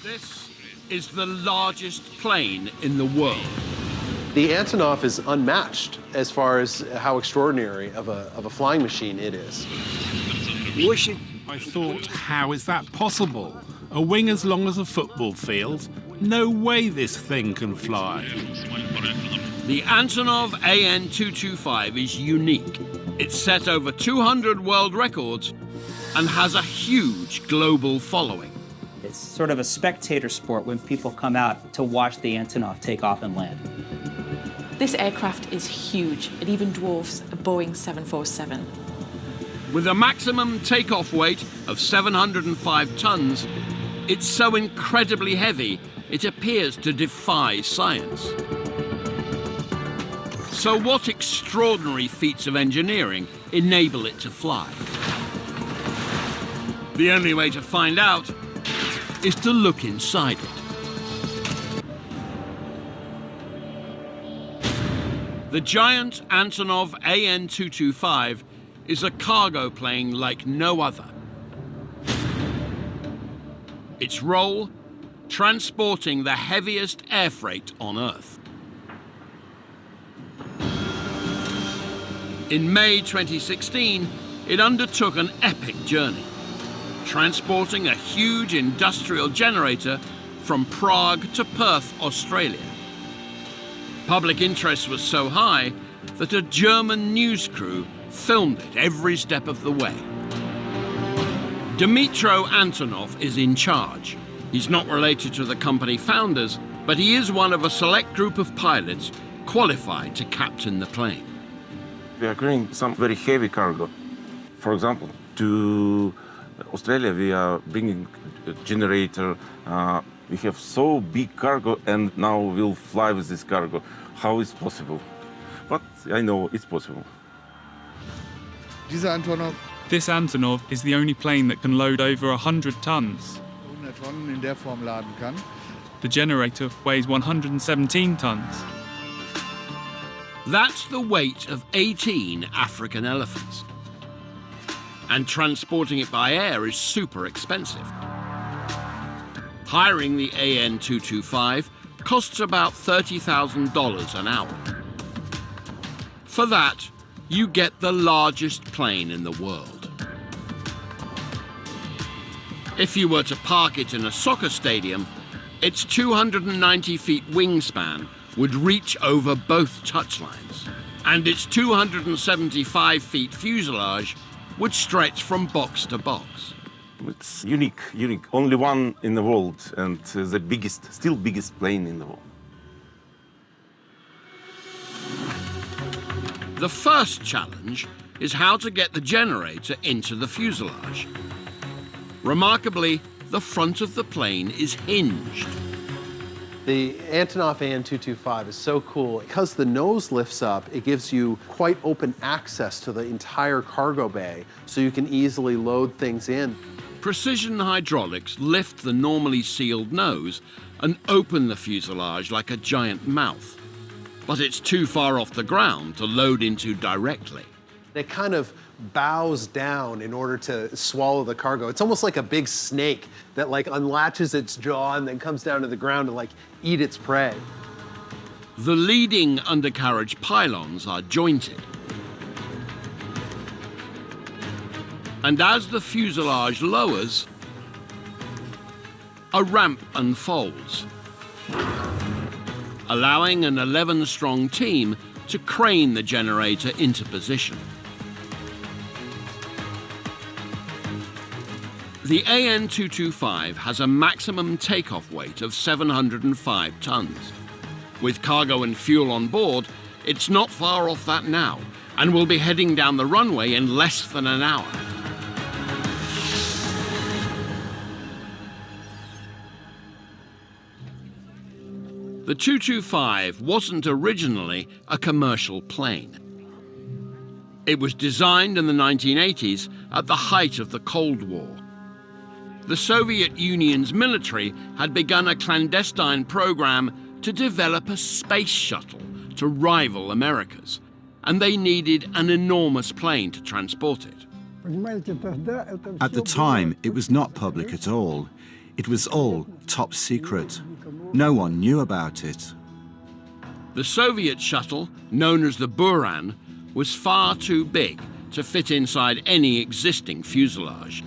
This is the largest plane in the world. The Antonov is unmatched as far as how extraordinary of a flying machine it is. I thought, how is that possible? A wing as long as a football field? No way this thing can fly. The Antonov AN-225 is unique. It's set over 200 world records and has a huge global following. It's sort of a spectator sport when people come out to watch the Antonov take off and land. This aircraft is huge. It even dwarfs a Boeing 747. With a maximum takeoff weight of 705 tons, it's so incredibly heavy, it appears to defy science. So what extraordinary feats of engineering enable it to fly? The only way to find out is to look inside it. The giant Antonov AN-225 is a cargo plane like no other. Its role, transporting the heaviest air freight on Earth. In May 2016, it undertook an epic journey, transporting a huge industrial generator from Prague to Perth, Australia. Public interest was so high that a German news crew filmed it every step of the way. Dmytro Antonov is in charge. He's not related to the company founders, but he is one of a select group of pilots qualified to captain the plane. We are carrying some very heavy cargo. For example, to Australia, we are bringing a generator. We have so big cargo, and now we'll fly with this cargo. How is possible? But I know it's possible. This Antonov is the only plane that can load over 100 tons. The generator weighs 117 tons. That's the weight of 18 African elephants. And transporting it by air is super expensive. Hiring the AN-225 costs about $30,000 an hour. For that, you get the largest plane in the world. If you were to park it in a soccer stadium, its 290 feet wingspan would reach over both touchlines, and its 275 feet fuselage would stretch from box to box. It's unique. Only one in the world, and the biggest, still biggest plane in the world. The first challenge is how to get the generator into the fuselage. Remarkably, the front of the plane is hinged. The Antonov AN-225 is so cool. Because the nose lifts up, it gives you quite open access to the entire cargo bay, so you can easily load things in. Precision hydraulics lift the normally sealed nose and open the fuselage like a giant mouth. But it's too far off the ground to load into directly. It kind of bows down in order to swallow the cargo. It's almost like a big snake that unlatches its jaw and then comes down to the ground to eat its prey. The leading undercarriage pylons are jointed. And as the fuselage lowers, a ramp unfolds, allowing an 11-strong team to crane the generator into position. The AN-225 has a maximum takeoff weight of 705 tons. With cargo and fuel on board, it's not far off that now, and will be heading down the runway in less than an hour. The 225 wasn't originally a commercial plane. It was designed in the 1980s at the height of the Cold War. The Soviet Union's military had begun a clandestine program to develop a space shuttle to rival America's, and they needed an enormous plane to transport it. At the time, it was not public at all. It was all top secret. No one knew about it. The Soviet shuttle, known as the Buran, was far too big to fit inside any existing fuselage.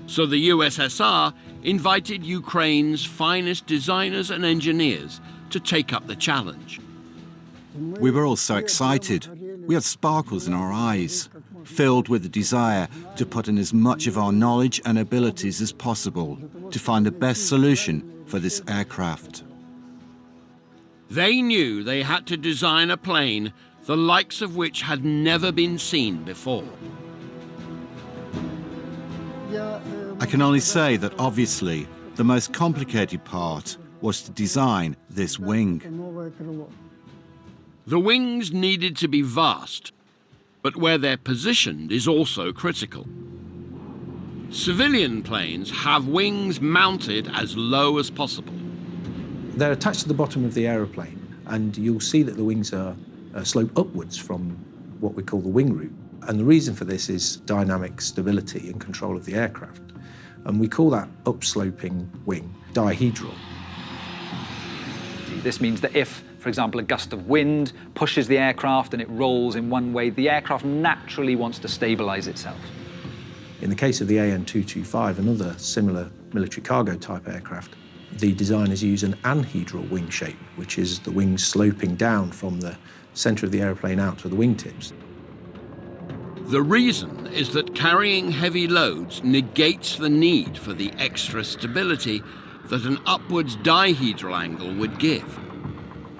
So the USSR invited Ukraine's finest designers and engineers to take up the challenge. We were all so excited. We had sparkles in our eyes, filled with the desire to put in as much of our knowledge and abilities as possible to find the best solution for this aircraft. They knew they had to design a plane the likes of which had never been seen before. I can only say that obviously the most complicated part was to design this wing. The wings needed to be vast, but where they're positioned is also critical. Civilian planes have wings mounted as low as possible. They're attached to the bottom of the aeroplane, and you'll see that the wings are slope upwards from what we call the wing root. And the reason for this is dynamic stability and control of the aircraft. And we call that upsloping wing dihedral. This means that if, for example, a gust of wind pushes the aircraft and it rolls in one way, the aircraft naturally wants to stabilize itself. In the case of the AN225, another similar military cargo type aircraft, the designers use an anhedral wing shape, which is the wings sloping down from the center of the airplane out to the wingtips. The reason is that carrying heavy loads negates the need for the extra stability that an upwards dihedral angle would give.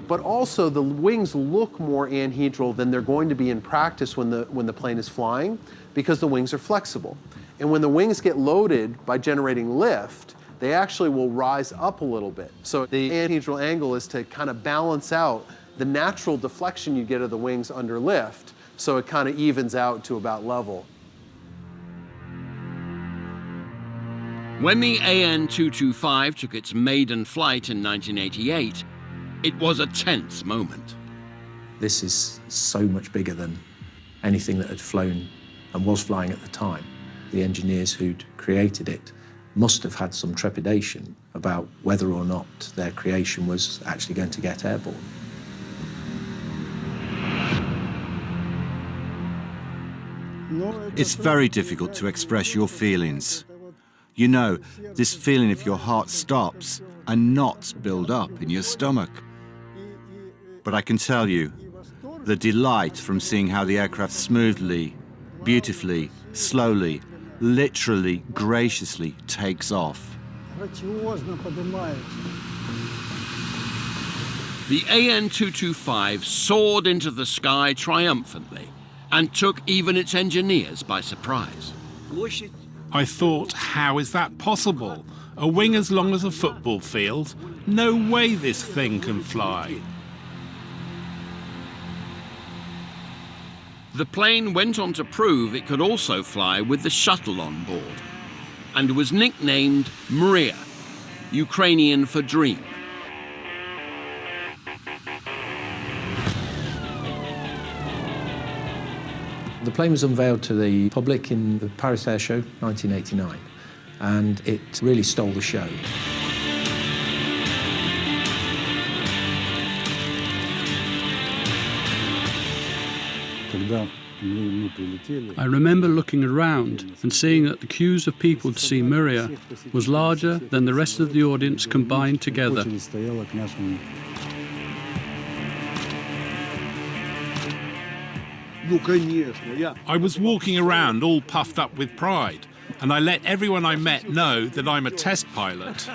But also the wings look more anhedral than they're going to be in practice when the plane is flying, because the wings are flexible. And when the wings get loaded by generating lift, they actually will rise up a little bit. So the anhedral angle is to kind of balance out the natural deflection you get of the wings under lift, so it kind of evens out to about level. When the AN225 took its maiden flight in 1988, it was a tense moment. This is so much bigger than anything that had flown and was flying at the time. The engineers who'd created it must have had some trepidation about whether or not their creation was actually going to get airborne. It's very difficult to express your feelings. You know, this feeling if your heart stops and knots build up in your stomach. But I can tell you, the delight from seeing how the aircraft smoothly, beautifully, slowly, literally, graciously takes off. The AN225 soared into the sky triumphantly and took even its engineers by surprise. I thought, how is that possible? A wing as long as a football field? No way this thing can fly. The plane went on to prove it could also fly with the shuttle on board, and was nicknamed Mriya, Ukrainian for dream. The plane was unveiled to the public in the Paris Air Show, 1989, and it really stole the show. I remember looking around and seeing that the queues of people to see Mriya was larger than the rest of the audience combined together. I was walking around all puffed up with pride, and I let everyone I met know that I'm a test pilot.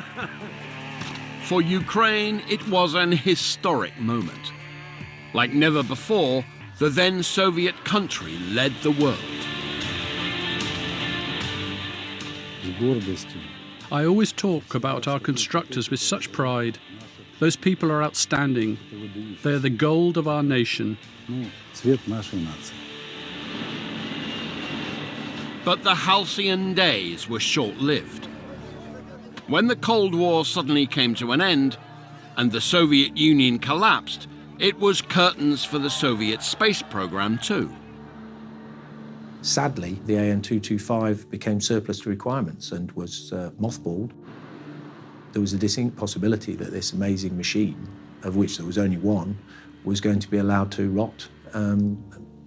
For Ukraine, it was an historic moment. Like never before, the then Soviet country led the world. I always talk about our constructors with such pride. Those people are outstanding. They are the gold of our nation. But the halcyon days were short-lived. When the Cold War suddenly came to an end and the Soviet Union collapsed, it was curtains for the Soviet space program too. Sadly, the AN225 became surplus to requirements and was mothballed. There was a distinct possibility that this amazing machine, of which there was only one, was going to be allowed to rot,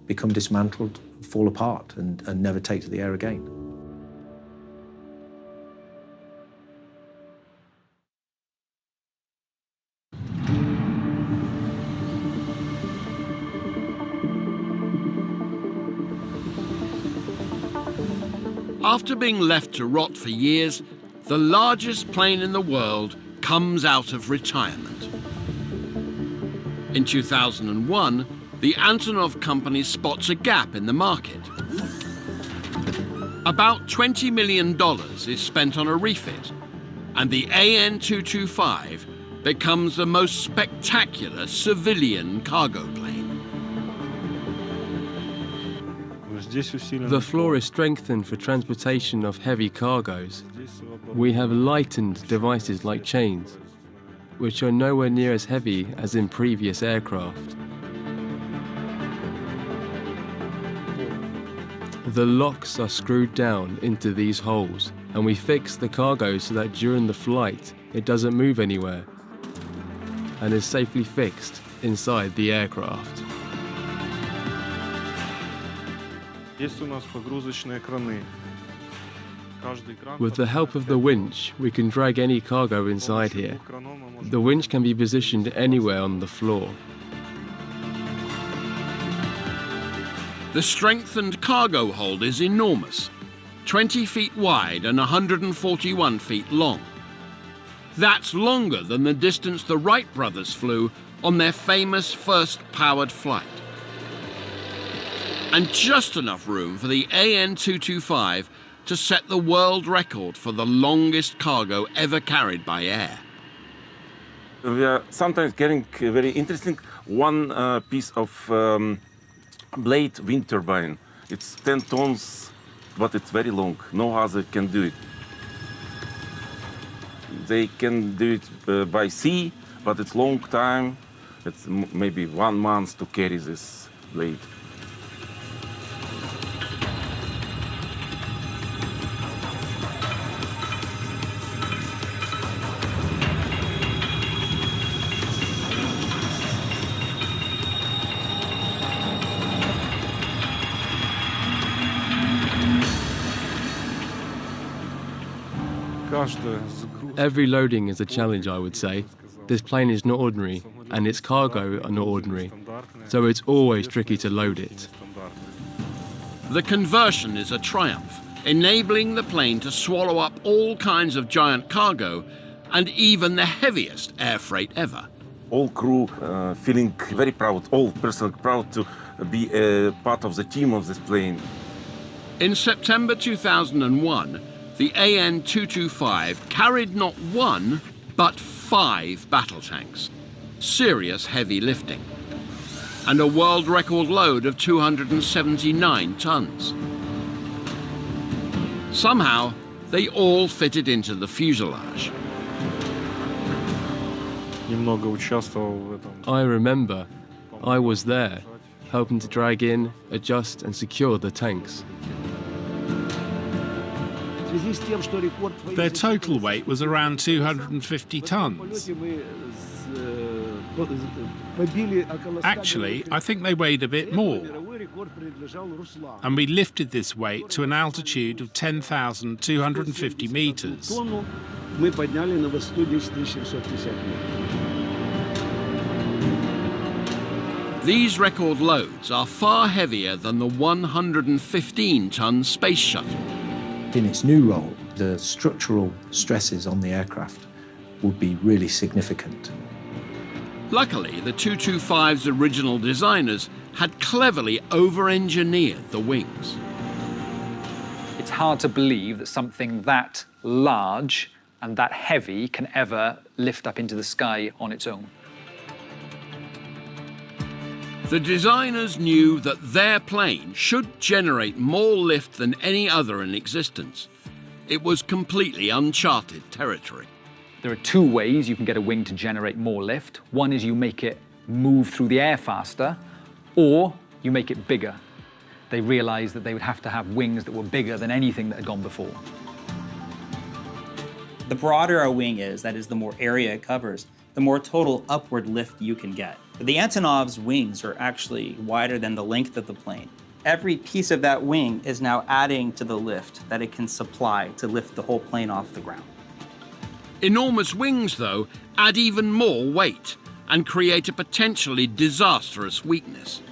become dismantled, fall apart, and never take to the air again. After being left to rot for years, the largest plane in the world comes out of retirement. In 2001, the Antonov company spots a gap in the market. About $20 million is spent on a refit, and the AN-225 becomes the most spectacular civilian cargo plane. The floor is strengthened for transportation of heavy cargoes. We have lightened devices like chains, which are nowhere near as heavy as in previous aircraft. The locks are screwed down into these holes, and we fix the cargo so that during the flight it doesn't move anywhere and is safely fixed inside the aircraft. With the help of the winch, we can drag any cargo inside here. The winch can be positioned anywhere on the floor. The strengthened cargo hold is enormous, 20 feet wide and 141 feet long. That's longer than the distance the Wright brothers flew on their famous first powered flight. And just enough room for the AN-225 to set the world record for the longest cargo ever carried by air. We are sometimes carrying very interesting one piece of blade wind turbine. It's 10 tons, but it's very long. No other can do it. They can do it by sea, but it's long time. It's maybe 1 month to carry this blade. Every loading is a challenge, I would say. This plane is not ordinary, and its cargo are not ordinary, so it's always tricky to load it. The conversion is a triumph, enabling the plane to swallow up all kinds of giant cargo and even the heaviest air freight ever. All crew feeling very proud, all personnel proud to be a part of the team of this plane. In September 2001, the AN-225 carried not 1, but 5 battle tanks, serious heavy lifting, and a world record load of 279 tons. Somehow, they all fitted into the fuselage. I remember, I was there, helping to drag in, adjust and secure the tanks. Their total weight was around 250 tons. Actually, I think they weighed a bit more. And we lifted this weight to an altitude of 10,250 meters. These record loads are far heavier than the 115-ton space shuttle. In its new role, the structural stresses on the aircraft would be really significant. Luckily, the 225's original designers had cleverly over-engineered the wings. It's hard to believe that something that large and that heavy can ever lift up into the sky on its own. The designers knew that their plane should generate more lift than any other in existence. It was completely uncharted territory. There are 2 ways you can get a wing to generate more lift. One is you make it move through the air faster, or you make it bigger. They realized that they would have to have wings that were bigger than anything that had gone before. The broader a wing is, that is, the more area it covers, the more total upward lift you can get. The Antonov's wings are actually wider than the length of the plane. Every piece of that wing is now adding to the lift that it can supply to lift the whole plane off the ground. Enormous wings, though, add even more weight and create a potentially disastrous weakness.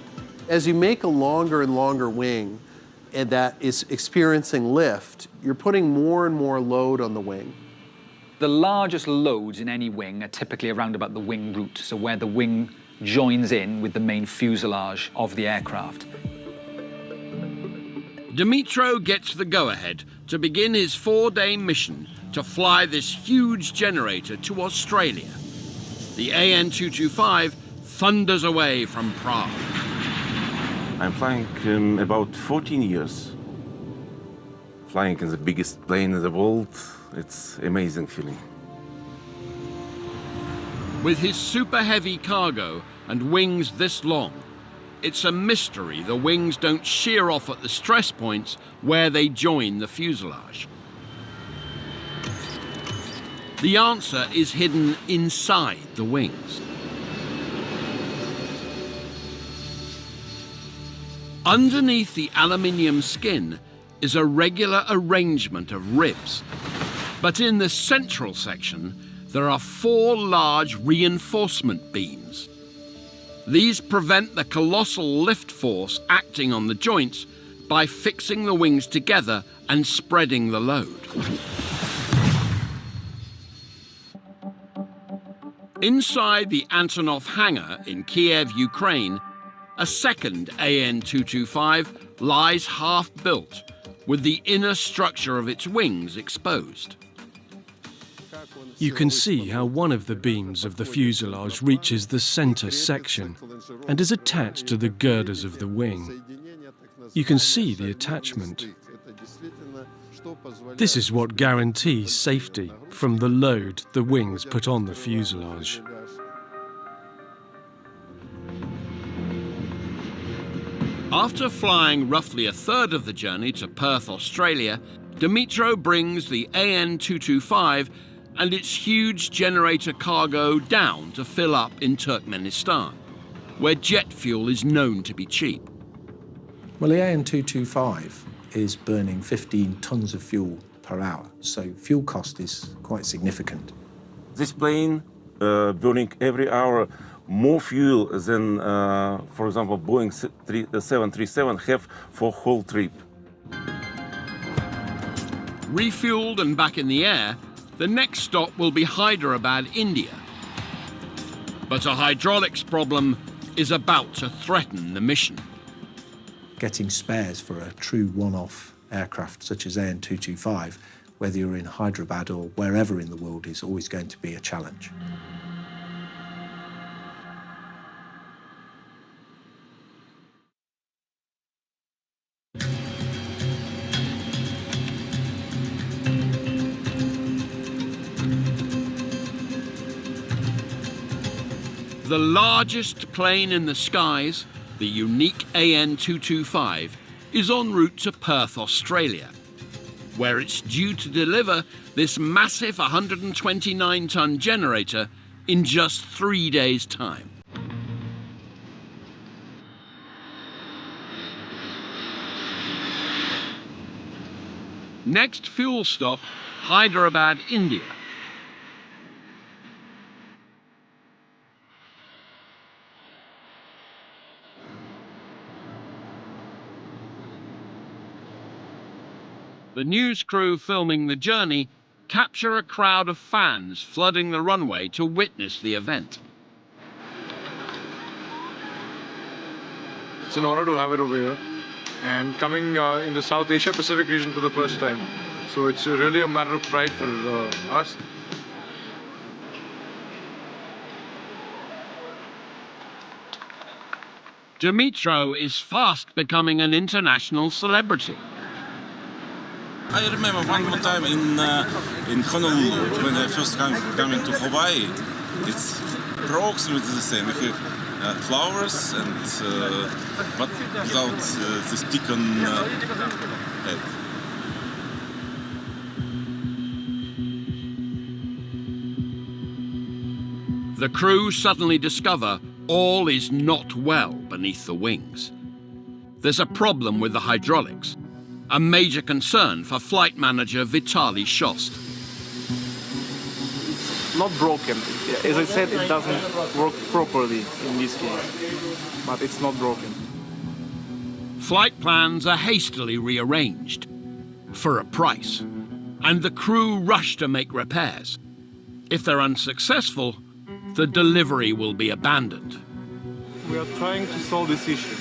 As you make a longer and longer wing and that is experiencing lift, you're putting more and more load on the wing. The largest loads in any wing are typically around about the wing root, so where the wing joins in with the main fuselage of the aircraft. Dimitro gets the go-ahead to begin his 4-day mission to fly this huge generator to Australia. The AN225 thunders away from Prague. I'm flying about 14 years. Flying in the biggest plane in the world, it's an amazing feeling. With his super heavy cargo and wings this long, it's a mystery the wings don't shear off at the stress points where they join the fuselage. The answer is hidden inside the wings. Underneath the aluminium skin is a regular arrangement of ribs. But in the central section, there are 4 large reinforcement beams. These prevent the colossal lift force acting on the joints by fixing the wings together and spreading the load. Inside the Antonov hangar in Kiev, Ukraine, a second AN225 lies half-built, with the inner structure of its wings exposed. You can see how one of the beams of the fuselage reaches the center section and is attached to the girders of the wing. You can see the attachment. This is what guarantees safety from the load the wings put on the fuselage. After flying roughly a third of the journey to Perth, Australia, Dimitro brings the AN225 and its huge generator cargo down to fill up in Turkmenistan, where jet fuel is known to be cheap. Well, the AN225 is burning 15 tons of fuel per hour, so fuel cost is quite significant. This plane burning every hour more fuel than, for example, Boeing 737 have for whole trip. Refueled and back in the air, the next stop will be Hyderabad, India. But a hydraulics problem is about to threaten the mission. Getting spares for a true one-off aircraft such as AN225, whether you're in Hyderabad or wherever in the world, is always going to be a challenge. The largest plane in the skies, the unique AN225, is en route to Perth, Australia, where it's due to deliver this massive 129-ton generator in just 3 days' time. Next fuel stop, Hyderabad, India. The news crew filming the journey capture a crowd of fans flooding the runway to witness the event. It's an honor to have it over here, and coming in the South Asia Pacific region for the first time. So it's really a matter of pride for us. Dimitro is fast becoming an international celebrity. I remember one more time in Honolulu when I first coming to Hawaii. It's approximately the same. We have flowers and but without the stick on head. The crew suddenly discover all is not well beneath the wings. There's a problem with the hydraulics, a major concern for flight manager Vitaly Shost. Not broken. As I said, it doesn't work properly in this case, but it's not broken. Flight plans are hastily rearranged for a price, and the crew rush to make repairs. If they're unsuccessful, the delivery will be abandoned. We are trying to solve this issue.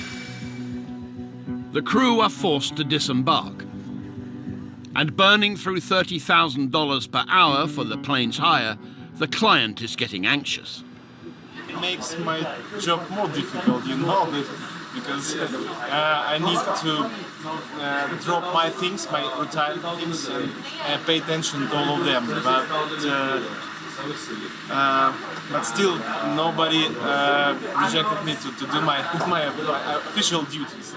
The crew are forced to disembark, and burning through $30,000 per hour for the plane's hire, the client is getting anxious. It makes my job more difficult, you know, because I need to drop my things, my retired things, and pay attention to all of them. But still, nobody rejected me to do my official duties.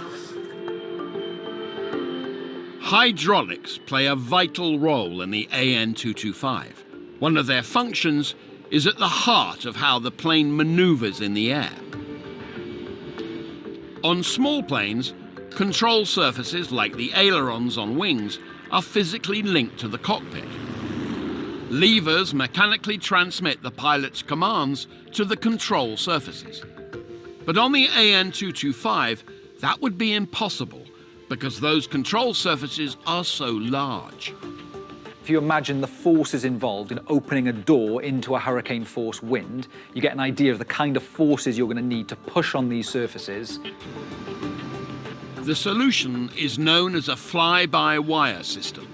Hydraulics play a vital role in the AN225. One of their functions is at the heart of how the plane maneuvers in the air. On small planes, control surfaces like the ailerons on wings are physically linked to the cockpit. Levers mechanically transmit the pilot's commands to the control surfaces. But on the AN225, that would be impossible because those control surfaces are so large. If you imagine the forces involved in opening a door into a hurricane force wind, you get an idea of the kind of forces you're going to need to push on these surfaces. The solution is known as a fly-by-wire system.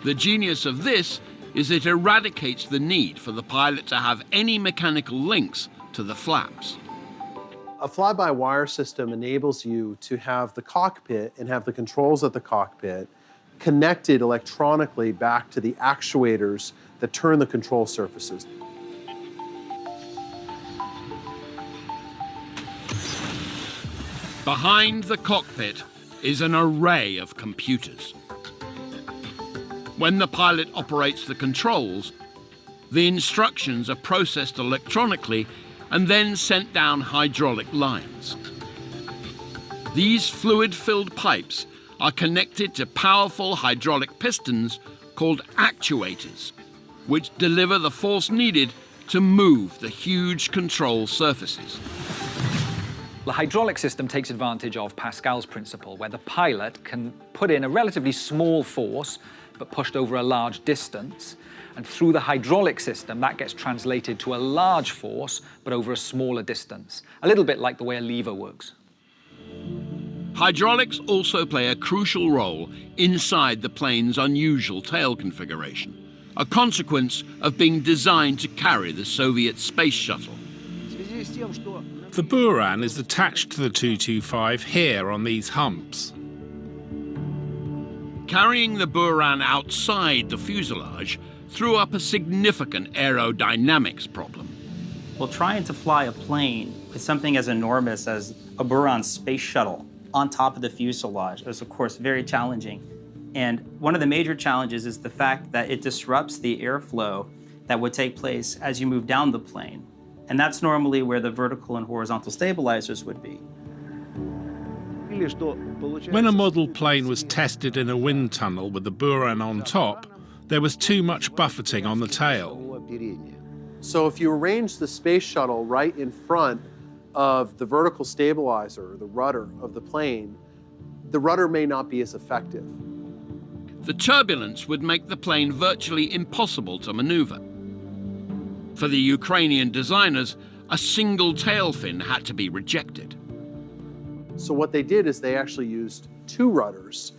The genius of this is it eradicates the need for the pilot to have any mechanical links to the flaps. A fly-by-wire system enables you to have the cockpit and have the controls at the cockpit connected electronically back to the actuators that turn the control surfaces. Behind the cockpit is an array of computers. When the pilot operates the controls, the instructions are processed electronically and then sent down hydraulic lines. These fluid-filled pipes are connected to powerful hydraulic pistons called actuators, which deliver the force needed to move the huge control surfaces. The hydraulic system takes advantage of Pascal's principle, where the pilot can put in a relatively small force but pushed over a large distance, and through the hydraulic system that gets translated to a large force but over a smaller distance, a little bit like the way a lever works. Hydraulics also play a crucial role inside the plane's unusual tail configuration, a consequence of being designed to carry the Soviet space shuttle. The Buran is attached to the 225 here on these humps. Carrying the Buran outside the fuselage threw up a significant aerodynamics problem. Well, trying to fly a plane with something as enormous as a Buran space shuttle on top of the fuselage is, of course, very challenging. And one of the major challenges is the fact that it disrupts the airflow that would take place as you move down the plane. And that's normally where the vertical and horizontal stabilizers would be. When a model plane was tested in a wind tunnel with the Buran on top, there was too much buffeting on the tail. So if you arrange the space shuttle right in front of the vertical stabilizer, or the rudder of the plane, the rudder may not be as effective. The turbulence would make the plane virtually impossible to maneuver. For the Ukrainian designers, a single tail fin had to be rejected. So what they did is they actually used two rudders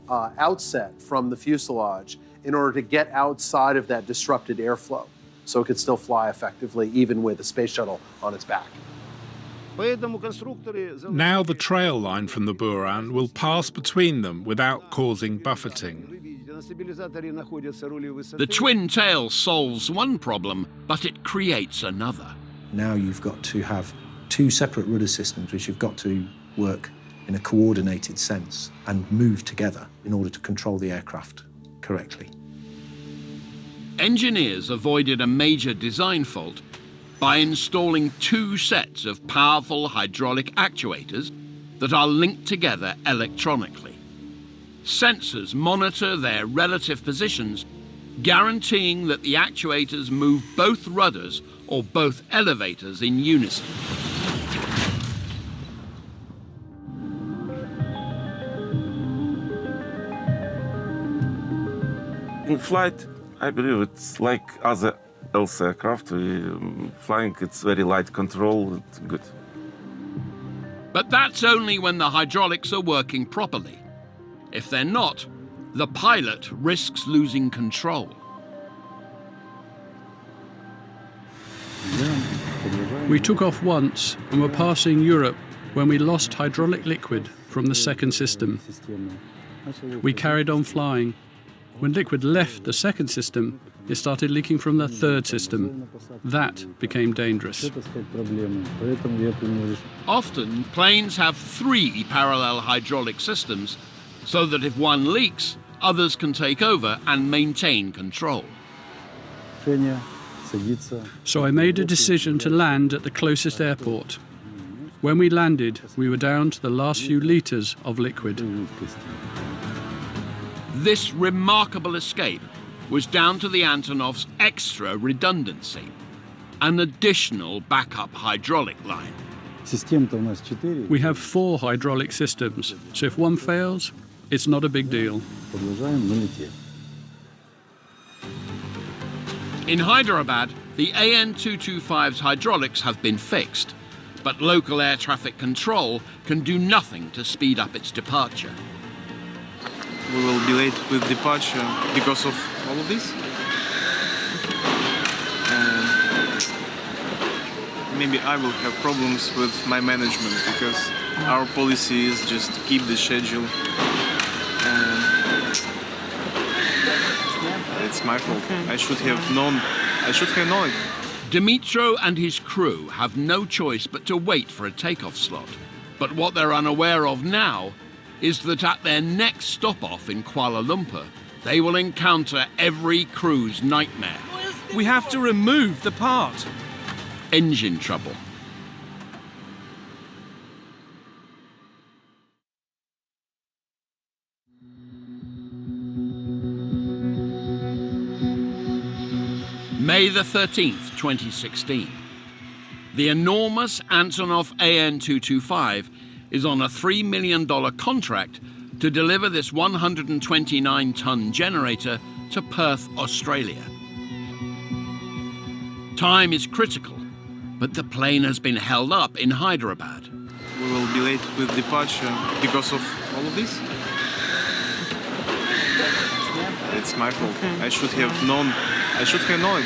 outset from the fuselage in order to get outside of that disrupted airflow, so it could still fly effectively even with a space shuttle on its back. Now the trail line from the Buran will pass between them without causing buffeting. The twin tail solves one problem, but it creates another. Now you've got to have two separate rudder systems which you've got to work in a coordinated sense and move together in order to control the aircraft correctly. Engineers avoided a major design fault by installing two sets of powerful hydraulic actuators that are linked together electronically. Sensors monitor their relative positions, guaranteeing that the actuators move both rudders or both elevators in unison. In flight, I believe it's like other else aircraft. Flying, it's very light control, it's good. But that's only when the hydraulics are working properly. If they're not, the pilot risks losing control. We took off once and were passing Europe when we lost hydraulic liquid from the second system. We carried on flying. When liquid left the second system, it started leaking from the third system. That became dangerous. Often, planes have 3 parallel hydraulic systems, so that if one leaks, others can take over and maintain control. So I made a decision to land at the closest airport. When we landed, we were down to the last few litres of liquid. This remarkable escape was down to the Antonov's extra redundancy, an additional backup hydraulic line. We have 4 hydraulic systems, so if one fails, it's not a big deal. In Hyderabad, the AN225's hydraulics have been fixed, but local air traffic control can do nothing to speed up its departure. We will be late with departure because of all of this. Maybe I will have problems with my management because our policy is just to keep the schedule. It's my fault. I should have known. It. Dimitro and his crew have no choice but to wait for a takeoff slot. But what they're unaware of now is that at their next stop-off in Kuala Lumpur, they will encounter every crew's nightmare. We have to remove the part. Engine trouble. May the 13th, 2016. The enormous Antonov AN225 is on a $3 million contract to deliver this 129-ton generator to Perth, Australia. Time is critical, but the plane has been held up in Hyderabad. We will be late with departure because of all of this. It's my fault. I should have known. It.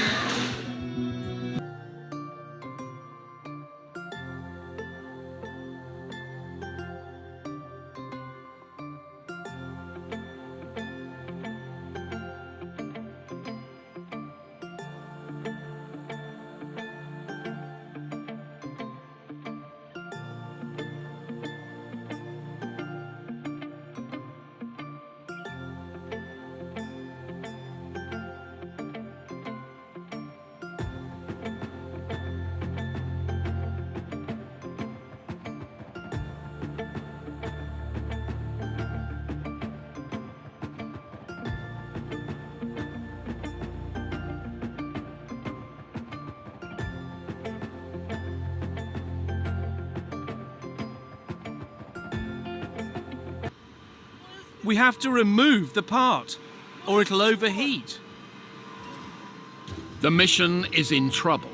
We have to remove the part, or it'll overheat. The mission is in trouble.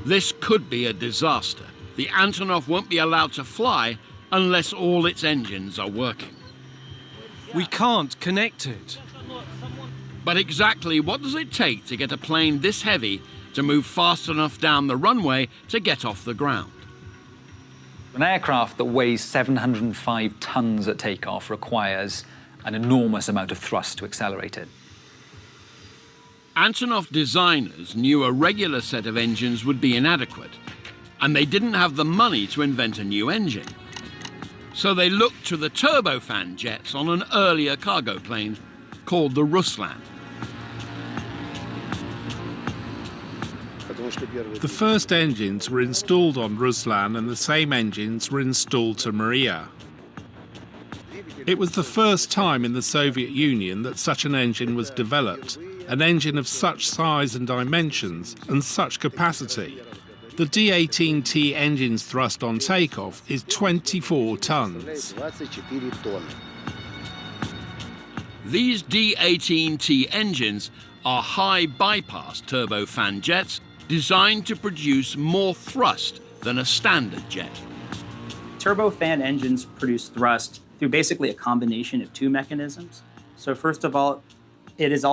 This could be a disaster. The Antonov won't be allowed to fly unless all its engines are working. We can't connect it. But exactly what does it take to get a plane this heavy to move fast enough down the runway to get off the ground? An aircraft that weighs 705 tons at takeoff requires an enormous amount of thrust to accelerate it. Antonov designers knew a regular set of engines would be inadequate, and they didn't have the money to invent a new engine. So they looked to the turbofan jets on an earlier cargo plane called the Ruslan. The first engines were installed on Ruslan, and the same engines were installed to Maria. It was the first time in the Soviet Union that such an engine was developed, an engine of such size and dimensions and such capacity. The D-18T engine's thrust on takeoff is 24 tons. These D-18T engines are high bypass turbofan jets designed to produce more thrust than a standard jet. Turbofan engines produce thrust through basically a combination of two mechanisms. So first of all, it is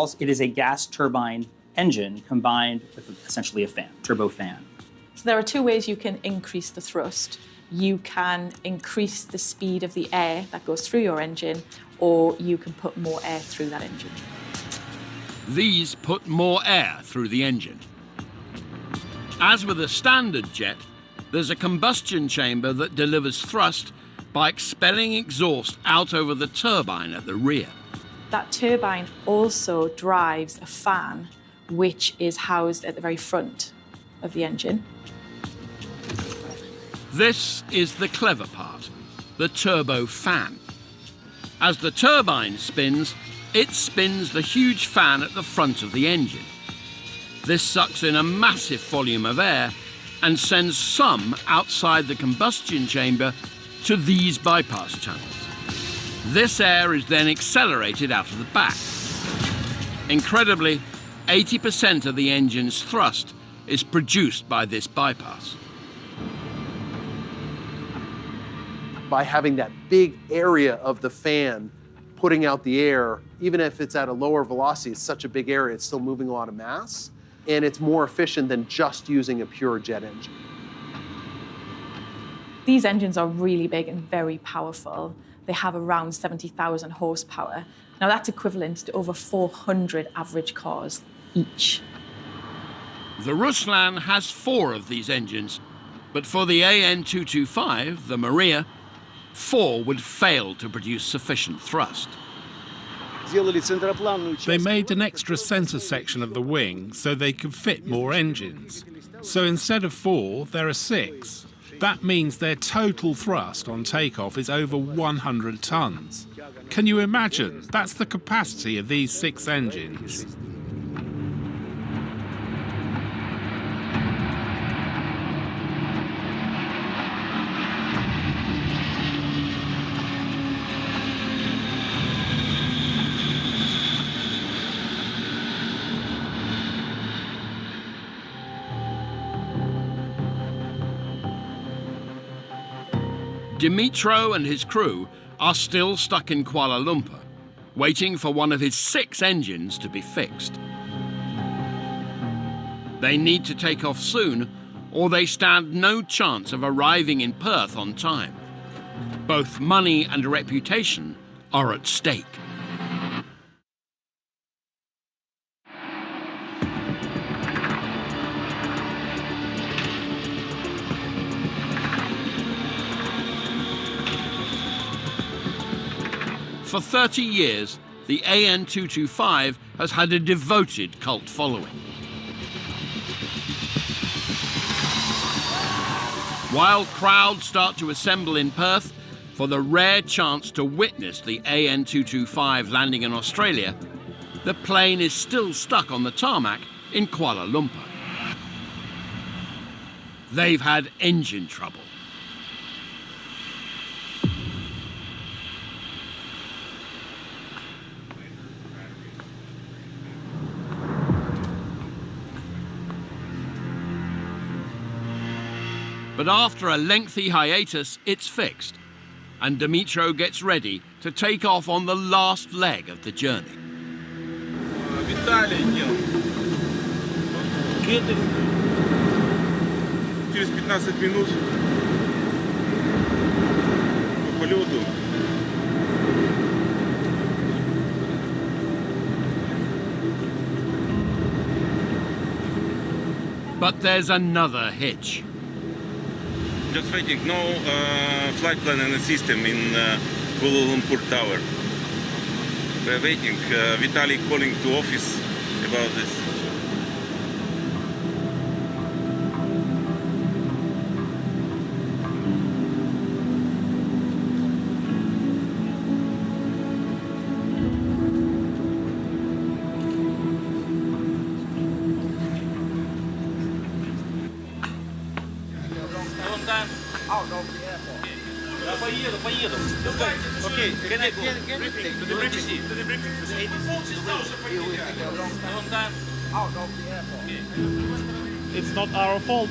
a gas turbine engine combined with essentially a fan, turbofan. So there are two ways you can increase the thrust. You can increase the speed of the air that goes through your engine, or you can put more air through that engine. These put more air through the engine. As with a standard jet, there's a combustion chamber that delivers thrust by expelling exhaust out over the turbine at the rear. That turbine also drives a fan, which is housed at the very front of the engine. This is the clever part, the turbofan. As the turbine spins, it spins the huge fan at the front of the engine. This sucks in a massive volume of air and sends some outside the combustion chamber to these bypass channels. This air is then accelerated out of the back. Incredibly, 80% of the engine's thrust is produced by this bypass. By having that big area of the fan putting out the air, even if it's at a lower velocity, it's such a big area, it's still moving a lot of mass, and it's more efficient than just using a pure jet engine. These engines are really big and very powerful. They have around 70,000 horsepower. Now that's equivalent to over 400 average cars each. The Ruslan has 4 of these engines, but for the AN-225, the Maria, 4 would fail to produce sufficient thrust. They made an extra center section of the wing so they could fit more engines. So instead of 4, there are 6. That means their total thrust on takeoff is over 100 tons. Can you imagine? That's the capacity of these 6 engines. Dimitro and his crew are still stuck in Kuala Lumpur, waiting for one of his 6 engines to be fixed. They need to take off soon, or they stand no chance of arriving in Perth on time. Both money and reputation are at stake. For 30 years, the AN-225 has had a devoted cult following. While crowds start to assemble in Perth for the rare chance to witness the AN-225 landing in Australia, the plane is still stuck on the tarmac in Kuala Lumpur. They've had engine trouble. But after a lengthy hiatus, it's fixed, and Dimitro gets ready to take off on the last leg of the journey. Через 15 минут по полету. But there's another hitch. Just waiting, no flight plan and system in Kuala Lumpur Tower. We're waiting. Vitaly calling to office about this. It's not our fault.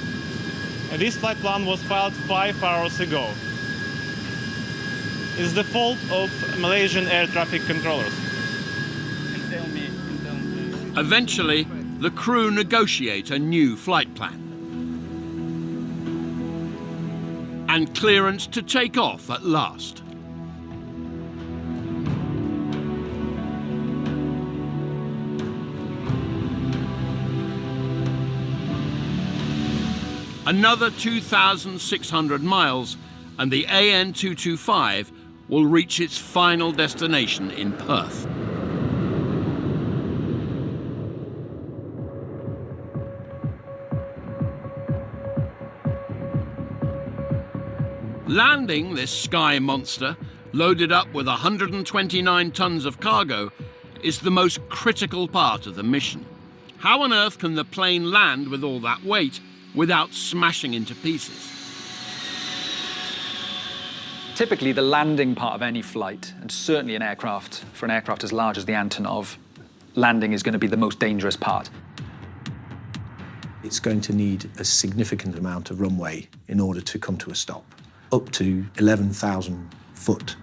This flight plan was filed 5 hours ago. It's the fault of Malaysian air traffic controllers. Eventually, the crew negotiate a new flight plan and clearance to take off at last. Another 2,600 miles and the AN225 will reach its final destination in Perth. Landing this sky monster, loaded up with 129 tons of cargo, is the most critical part of the mission. How on earth can the plane land with all that weight without smashing into pieces? Typically, the landing part of any flight, and certainly an aircraft, for an aircraft as large as the Antonov, landing is going to be the most dangerous part. It's going to need a significant amount of runway in order to come to a stop, up to 11,000 foot.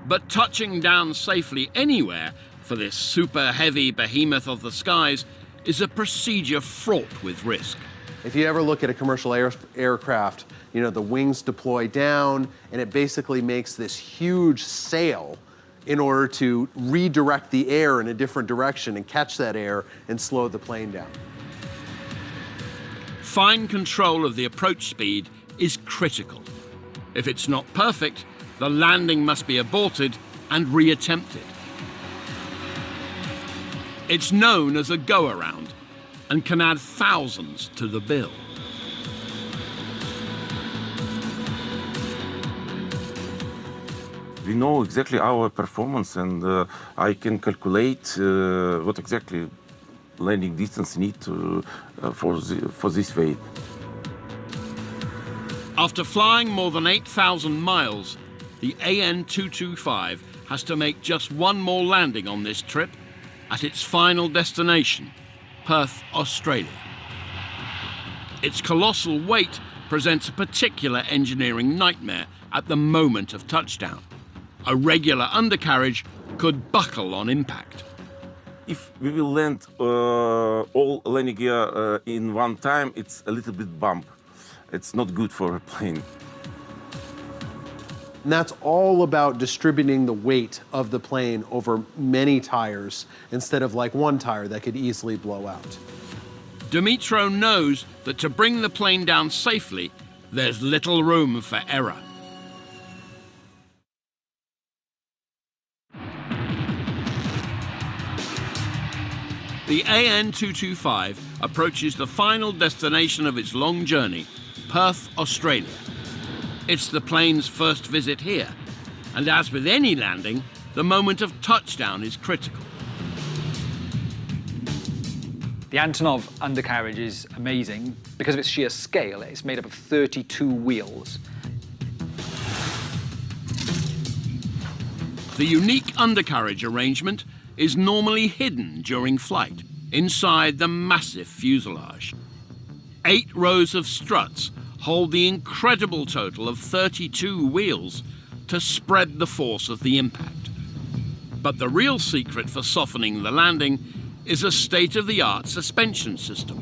But touching down safely anywhere for this super heavy behemoth of the skies is a procedure fraught with risk. If you ever look at a commercial aircraft, you know, the wings deploy down and it basically makes this huge sail in order to redirect the air in a different direction and catch that air and slow the plane down. Fine control of the approach speed is critical. If it's not perfect, the landing must be aborted and reattempted. It's known as a go-around and can add thousands to the bill. We know exactly our performance, and I can calculate what exactly landing distance need to, for this weight. After flying more than 8,000 miles, the AN225 has to make just one more landing on this trip at its final destination, Perth, Australia. Its colossal weight presents a particular engineering nightmare at the moment of touchdown. A regular undercarriage could buckle on impact. If we will land all landing gear in one time, it's a little bit bump. It's not good for a plane. And that's all about distributing the weight of the plane over many tires instead of like one tire that could easily blow out. Dimitro knows that to bring the plane down safely, there's little room for error. The AN225 approaches the final destination of its long journey, Perth, Australia. It's the plane's first visit here, and as with any landing, the moment of touchdown is critical. The Antonov undercarriage is amazing because of its sheer scale. It's made up of 32 wheels. The unique undercarriage arrangement is normally hidden during flight inside the massive fuselage. 8 rows of struts hold the incredible total of 32 wheels to spread the force of the impact. But the real secret for softening the landing is a state-of-the-art suspension system.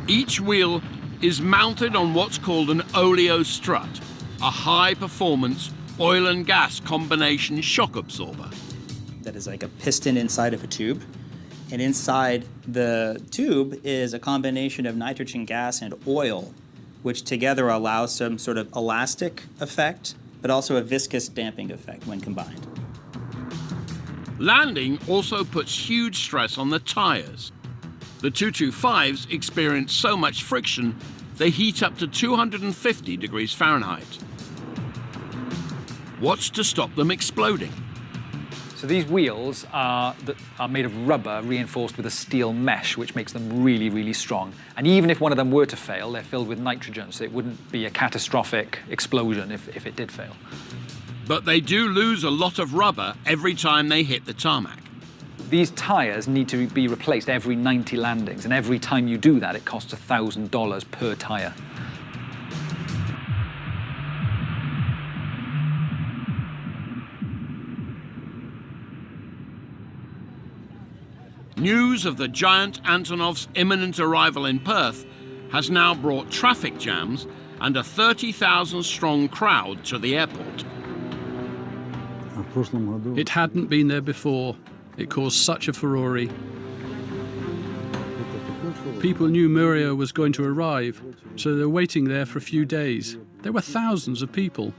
Each wheel is mounted on what's called an oleo strut, a high-performance oil and gas combination shock absorber. That is like a piston inside of a tube. And inside the tube is a combination of nitrogen gas and oil, which together allows some sort of elastic effect, but also a viscous damping effect when combined. Landing also puts huge stress on the tires. The 225s experience so much friction, they heat up to 250 degrees Fahrenheit. What's to stop them exploding? So these wheels are made of rubber reinforced with a steel mesh, which makes them really, really strong. And even if one of them were to fail, they're filled with nitrogen, so it wouldn't be a catastrophic explosion if it did fail. But they do lose a lot of rubber every time they hit the tarmac. These tyres need to be replaced every 90 landings, and every time you do that, it costs $1,000 per tyre. News of the giant Antonov's imminent arrival in Perth has now brought traffic jams and a 30,000-strong crowd to the airport. It hadn't been there before. It caused such a furore. People knew Miria was going to arrive, so they were waiting there for a few days. There were thousands of people.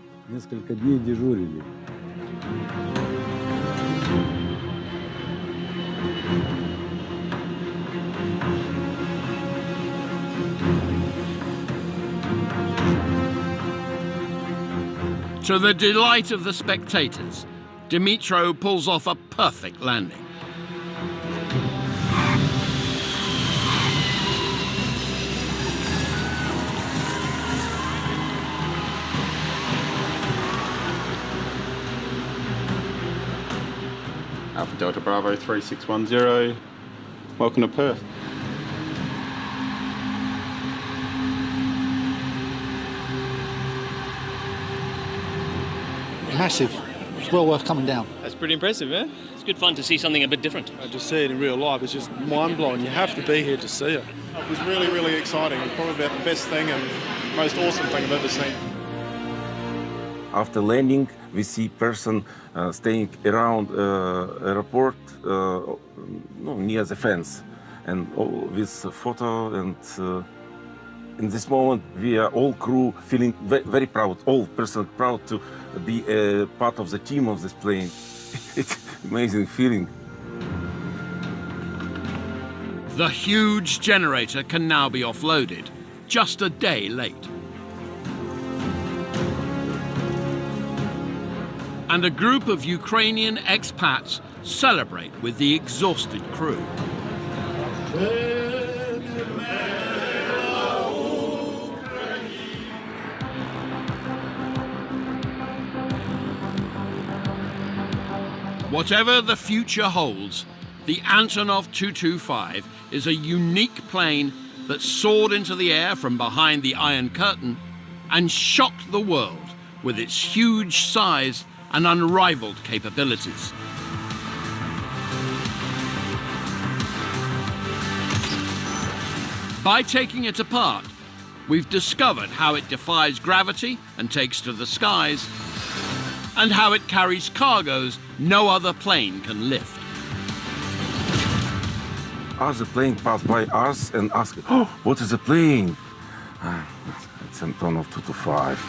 To the delight of the spectators, Dimitro pulls off a perfect landing. Alpha Delta Bravo 3610, welcome to Perth. Massive. It's well worth coming down. That's pretty impressive, eh? It's good fun to see something a bit different. To see it in real life, it's just mind-blowing. You have to be here to see it. It was really, really exciting. It's probably about the best thing and most awesome thing I've ever seen. After landing, we see person staying around airport near the fence, and with photo. And in this moment, we are all crew feeling very proud. All person proud to be a part of the team of this plane. It's amazing feeling. The huge generator can now be offloaded, just a day late. And a group of Ukrainian expats celebrate with the exhausted crew. Whatever the future holds, the Antonov 225 is a unique plane that soared into the air from behind the Iron Curtain and shocked the world with its huge size and unrivaled capabilities. By taking it apart, we've discovered how it defies gravity and takes to the skies, and how it carries cargoes no other plane can lift. As the plane passed by us and asked, "Oh, what is a plane?" It's Antonov 225.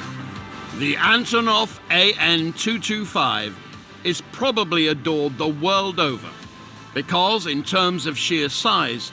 The Antonov AN-225 is probably adored the world over because, in terms of sheer size,